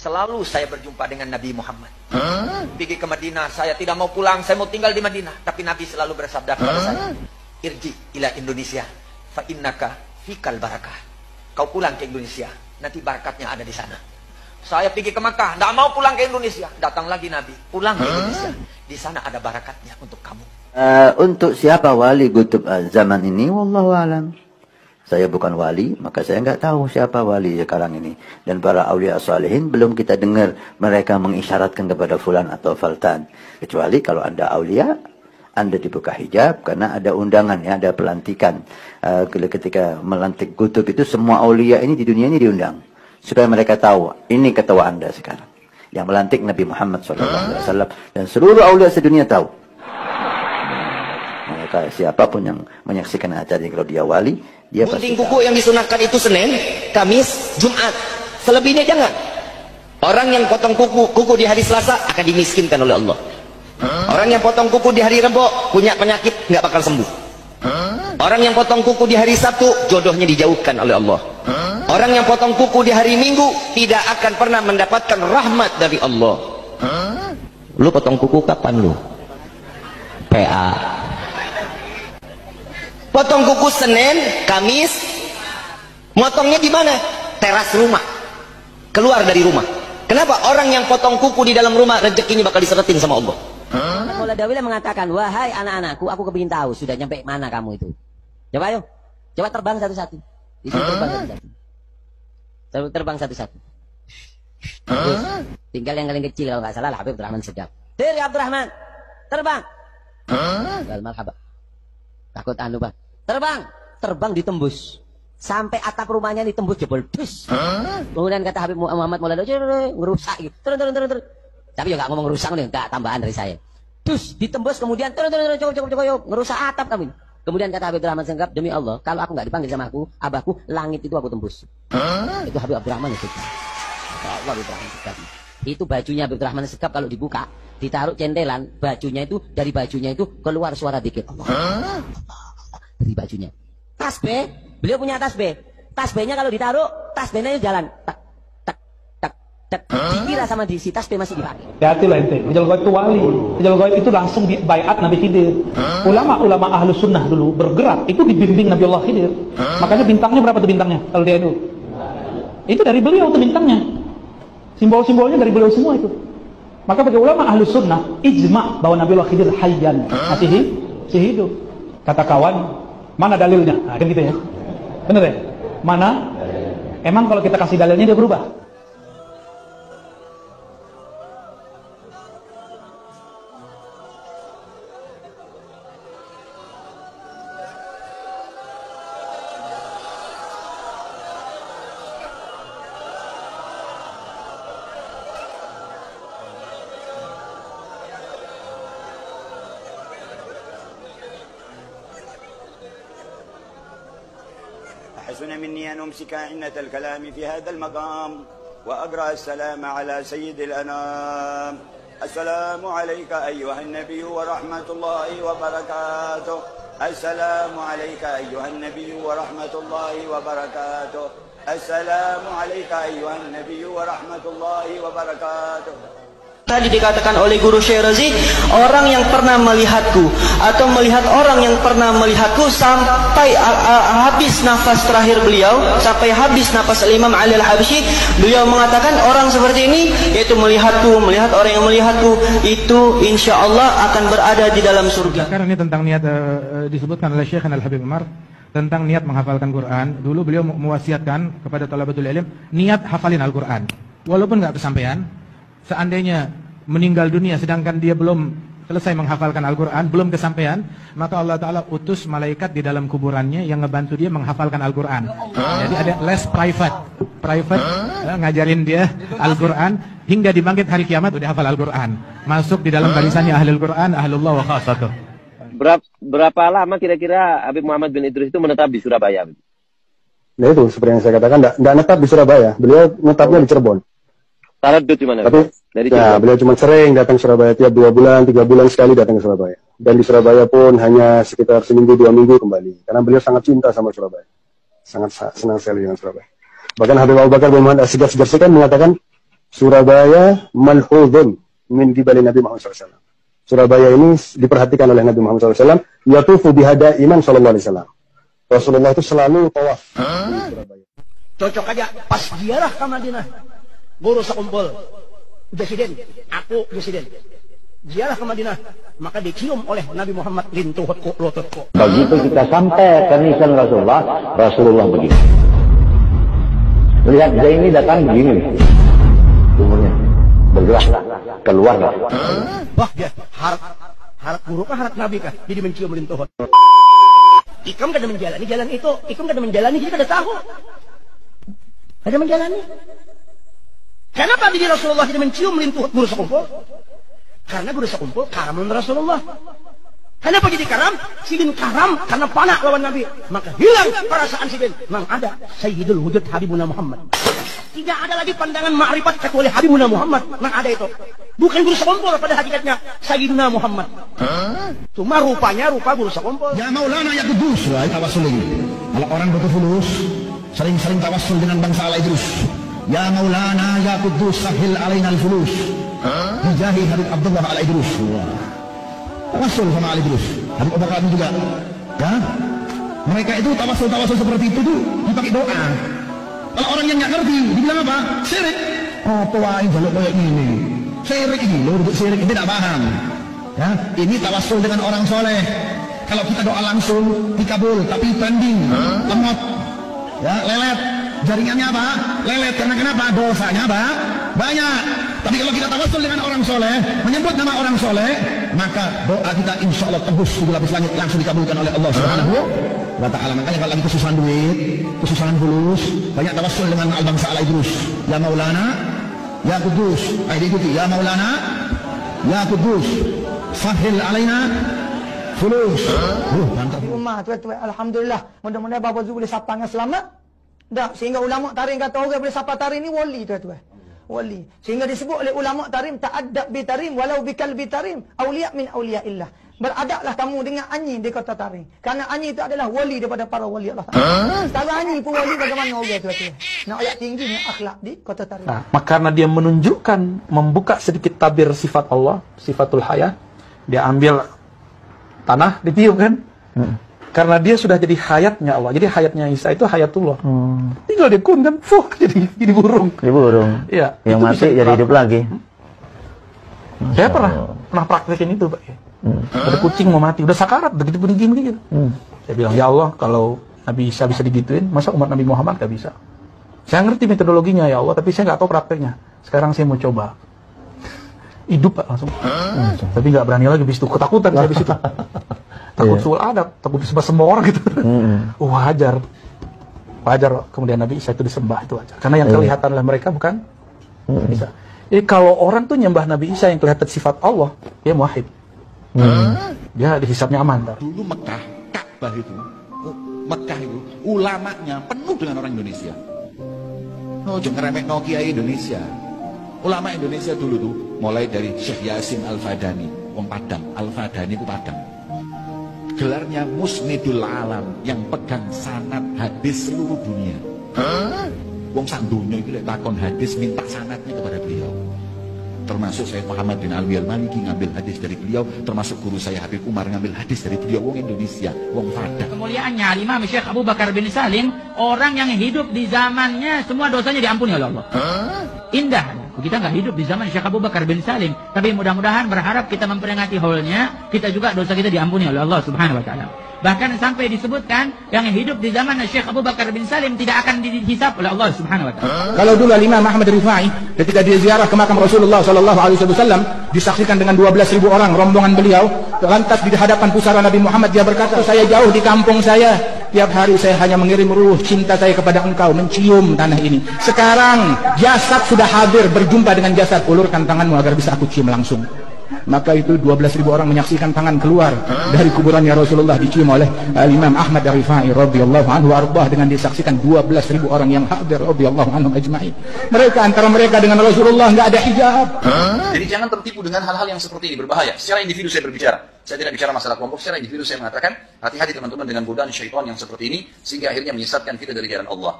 Selalu saya berjumpa dengan Nabi Muhammad. Pergi ke Madinah, saya tidak mau pulang, saya mau tinggal di Madinah. Tapi Nabi selalu bersabda kepada saya, irji ila Indonesia, fa innaka fikal barakah. Kau pulang ke Indonesia, nanti barakatnya ada di sana. Saya pergi ke Makkah, tidak mau pulang ke Indonesia. Datang lagi Nabi, pulang ke Indonesia. Di sana ada barakatnya untuk kamu. Untuk siapa wali kutub zaman ini, wallahu alam. Saya bukan wali, maka saya nggak tahu siapa wali sekarang ini. Dan para awliya salihin belum kita dengar mereka mengisyaratkan kepada fulan atau faltan. Kecuali kalau Anda awliya, Anda dibuka hijab karena ada undangan, ya, ada pelantikan. Ketika melantik kutub itu semua awliya ini di dunia ini diundang. Supaya mereka tahu, ini ketua Anda sekarang. Yang melantik Nabi Muhammad SAW. Dan seluruh awliya sedunia tahu. Maka siapapun yang menyaksikan acara ini, kalau dia wali, dia gunting kuku yang disunahkan itu Senin, Kamis, Jumat. Selebihnya jangan. Orang yang potong kuku di hari Selasa akan dimiskinkan oleh Allah. Orang yang potong kuku di hari Rebo punya penyakit nggak bakal sembuh. Orang yang potong kuku di hari Sabtu jodohnya dijauhkan oleh Allah. Orang yang potong kuku di hari Minggu tidak akan pernah mendapatkan rahmat dari Allah. Lu potong kuku kapan lu? PA. Potong kuku Senin, Kamis. Motongnya di mana? Teras rumah. Keluar dari rumah. Kenapa? Orang yang potong kuku di dalam rumah rezekinya bakal diseretin sama Allah. Maula Dawila mengatakan, wahai anak-anakku, aku kepingin tahu sudah nyampe mana kamu itu. Coba ayo, coba terbang satu-satu. Disuruh terbang satu-satu. Terbang satu-satu. Terus, tinggal yang paling kecil kalau nggak salah Habib Abdurrahman Segaf. Diri Abdurrahman, terbang. Marhaba. Takut anu bang. Terbang ditembus. Sampai atap rumahnya ditembus jebol. Dus. Kemudian kata Habib Muhammad Maulana, ngerusak gitu. Turun. Tapi ya nggak ngomong ngerusak nih, nggak tambahan dari saya. Dus ditembus kemudian turun cukup ngerusak atap kami. Kemudian kata Habib Abdurrahman Segaf, demi Allah, kalau aku nggak dipanggil sama abahku, langit itu aku tembus. Itu Habib Abdurrahman Segaf. Allah Habib Abdurrahman Segaf. Itu bajunya Habib Abdurrahman Segaf kalau dibuka, ditaruh centelan, bajunya itu, dari bajunya itu keluar suara dikit. Allah. Dari bajunya. Tasbih, beliau punya tasbih. Tasbihnya kalau ditaruh, tasbihnya jalan. Tak. Dikira sama diisi, tasbih masih dipakai. Hati-hati lah ente. Rijal Ghaib itu wali. Rijal Ghaib itu langsung baiat Nabi Khidir. Ulama-ulama ahlu sunnah dulu bergerak, itu dibimbing Nabi Allah Khidir. Makanya bintangnya berapa tuh bintangnya? Kalau dia itu dari beliau tuh bintangnya. Simbol-simbolnya dari beliau semua itu. Maka bagi ulama ahlu sunnah, ijma' bahwa Nabi Allah Khidir hayyan, masih hidup. Kata kawan, mana dalilnya? Nah, kan gitu ya. Bener ya? Mana? Emang kalau kita kasih dalilnya dia berubah? حسن مني أن أمسك عنة الكلام في هذا المقام وأقرأ السلام على سيد الأنام. السلام عليك أيها النبي ورحمة الله وبركاته. السلام عليك أيها النبي ورحمة الله وبركاته. السلام عليك أيها النبي ورحمة الله وبركاته. Tadi dikatakan oleh Guru Syekh Razi, orang yang pernah melihatku atau melihat orang yang pernah melihatku sampai habis nafas terakhir beliau, sampai habis nafas Imam Ali Al-Habsyi, beliau mengatakan orang seperti ini, yaitu melihatku, melihat orang yang melihatku, itu insya Allah akan berada di dalam surga. Sekarang ini tentang niat disebutkan oleh Syekh Al-Habib Umar tentang niat menghafalkan Quran. Dulu beliau mewasiatkan kepada talabatul ilm niat hafalin Al-Quran. Walaupun nggak kesampaian, seandainya meninggal dunia sedangkan dia belum selesai menghafalkan Al-Quran, belum kesampaian, maka Allah Ta'ala utus malaikat di dalam kuburannya yang ngebantu dia menghafalkan Al-Quran. Jadi ada les private ngajarin dia Al-Quran hingga dibangkit hari kiamat udah hafal Al-Quran, masuk di dalam barisannya Ahlul Quran, Ahlullah wa khasatuh. Berapa lama kira-kira Habib Muhammad bin Idris itu menetap di Surabaya? Nah itu seperti yang saya katakan, tidak netap di Surabaya, beliau netapnya di Cirebon. Taradud di mana? Tapi ya, beliau cuma sering datang ke Surabaya, tiap 2 bulan, 3 bulan sekali datang ke Surabaya. Dan di Surabaya pun hanya sekitar seminggu 2 minggu kembali. Karena beliau sangat cinta sama Surabaya. Sangat senang sekali dengan Surabaya. Bahkan Habib Abu Bakar bin Muhammad As-Segaf kan mengatakan, Surabaya malhudun min qibali Nabi Muhammad SAW. Surabaya ini diperhatikan oleh Nabi Muhammad SAW. Yatufu bihada iman sallallahu alaihi wasallam. Rasulullah itu selalu tawaf di Surabaya. Cocok aja pas ziarah ke Madinah. Guru sekumpul presiden, aku presiden. Ziarah ke Madinah, maka dicium oleh Nabi Muhammad lintuhutku lututku. Begitu kita sampai ke nisan Rasulullah, Rasulullah begini. Lihat Zaini datang begini. Umurnya bergerak keluarlah. Wah, dia harap guru kah harap Nabi kah? Jadi mencium lintuhut. Ikam kada menjalani jalan itu, ikam kada menjalani jadi kada tahu. Kada menjalani. Kenapa diri Rasulullah tidak mencium lintuhut guru sekumpul? Karena guru sekumpul karam Rasulullah. Kenapa jadi karam? Si bin karam karena panah lawan Nabi. Maka hilang perasaan si bin. Memang ada Sayyidul Wujud Habibuna Muhammad. Tidak ada lagi pandangan ma'rifat kecuali Habibuna Muhammad. Memang ada itu. Bukan guru sekumpul pada hakikatnya Sayyiduna Muhammad. Cuma rupanya rupa guru sekumpul. Ya Maulana ya Kudus. Wah, tawasul ini. Kalau orang betul fulus, sering-sering tawasul dengan bangsa Al-Idrus. Ya Maulana ya Kudus sahil alaina al-fulus. Dijahi Habib Abdullah Al-Idrus. Tawasul sama Al-Idrus. Habib Abdullah juga. Ya. Mereka itu tawasul seperti itu tuh dipakai doa. Kalau orang yang nggak ngerti, dibilang apa? Syirik. Oh, tuain jaluk kayak gini. Syirik ini, lo untuk syirik ini tidak paham. Ya, ini tawasul dengan orang soleh. Kalau kita doa langsung dikabul, tapi pending, lemot, ya lelet. Jaringannya apa? Lelet. Karena kenapa? Dosanya apa? Banyak. Tapi kalau kita tawasul dengan orang soleh, menyebut nama orang soleh, maka doa kita insya Allah tembus di lapis langit langsung dikabulkan oleh Allah Subhanahu wa Ta'ala. Makanya kalau lagi kesusahan duit, kesusahan fulus, banyak tawasul dengan al-bangsa Al-Idrus. Ya Maulana, ya Kudus. Ayo diikuti. Ya Maulana, ya Kudus. Sahil alaina fulus. Mantap. Ummah tuan-tuan, alhamdulillah. Mudah-mudahan Bapak Zul boleh sapanya selamat. Dah, sehingga ulama tarim kata orang boleh sapa tarim ni wali tuan-tuan. Wali. Sehingga disebut oleh ulama tarim ta'addab bi tarim walau bi kalbi tarim, auliya min auliyaillah. Beradablah kamu dengan anjing di kota tarim. Karena anjing itu adalah wali daripada para wali Allah Taala. Kalau anjing pun wali bagaimana orang tuan-tuan. Nak ayat tingginya akhlak di kota tarim. Nah, maka karena dia menunjukkan membuka sedikit tabir sifat Allah, sifatul hayat, dia ambil tanah ditiup kan? Karena dia sudah jadi hayatnya Allah. Jadi hayatnya Isa itu hayatullah. Tinggal dia kun kan, jadi burung. Jadi burung. Iya. Yang mati jadi hidup lagi. Saya pernah praktekin itu, Pak. Ada kucing mau mati, udah sakarat, begitu begini. Saya bilang, ya Allah, kalau Nabi Isa bisa digituin, masa umat Nabi Muhammad gak bisa? Saya ngerti metodologinya ya Allah, tapi saya nggak tahu prakteknya. Sekarang saya mau coba. Hidup Pak langsung. Tapi nggak berani lagi, bis itu ketakutan saya bis itu. Takut soal adab, takut disembah semua orang gitu. Wajar kemudian Nabi Isa itu disembah, itu wajar. Karena yang kelihatan oleh mereka bukan Isa. Jadi kalau orang tuh nyembah Nabi Isa yang kelihatan sifat Allah, dia muwahhid. Dia dihisapnya aman. Dulu Mekah, Ka'bah itu, Mekah itu ulamanya penuh dengan orang Indonesia. Jangan remeh Kiai Indonesia. Ulama Indonesia dulu tuh mulai dari Syekh Yasin Al-Fadani, wong Padang. Al-Fadani itu Padang. Gelarnya Musnidul Alam, yang pegang sanad hadis seluruh dunia. Wong sak dunia itu takon hadis minta sanadnya kepada beliau. Termasuk Syekh Muhammad bin Alwi Al-Maliki ngambil hadis dari beliau, termasuk guru saya Habib Umar ngambil hadis dari beliau. Wong Indonesia, wong Padang. Kemuliaannya Imam Syekh Abu Bakar bin Salim, orang yang hidup di zamannya semua dosanya diampuni oleh Allah. Indah. Kita nggak hidup di zaman Syekh Abu Bakar bin Salim, tapi mudah-mudahan berharap kita memperingati haulnya, kita juga dosa kita diampuni oleh Allah Subhanahu wa Ta'ala. Bahkan sampai disebutkan yang hidup di zaman Syekh Abu Bakar bin Salim tidak akan dihisab oleh Allah Subhanahu wa Ta'ala. Kalau dulu Imam Ahmad Rifai ketika dia ziarah ke makam Rasulullah sallallahu alaihi wasallam disaksikan dengan 12.000 orang rombongan beliau, lantas di hadapan pusara Nabi Muhammad dia berkata, saya jauh di kampung saya, tiap hari saya hanya mengirim ruh cinta saya kepada engkau, mencium tanah ini. Sekarang jasad sudah hadir, berjumpa dengan jasad, ulurkan tanganmu agar bisa aku cium langsung. Maka itu 12.000 orang menyaksikan tangan keluar dari kuburannya Rasulullah dicium oleh Imam Ahmad Rifai radhiyallahu anhu arbah, dengan disaksikan 12.000 orang yang hadir radhiyallahu anhum ajma'in. Mereka antara mereka dengan Rasulullah nggak ada hijab. Jadi jangan tertipu dengan hal-hal yang seperti ini, berbahaya. Secara individu saya berbicara. Saya tidak bicara masalah kelompok, secara individu saya mengatakan hati-hati teman-teman dengan godaan syaitan yang seperti ini, sehingga akhirnya menyesatkan kita dari jalan Allah.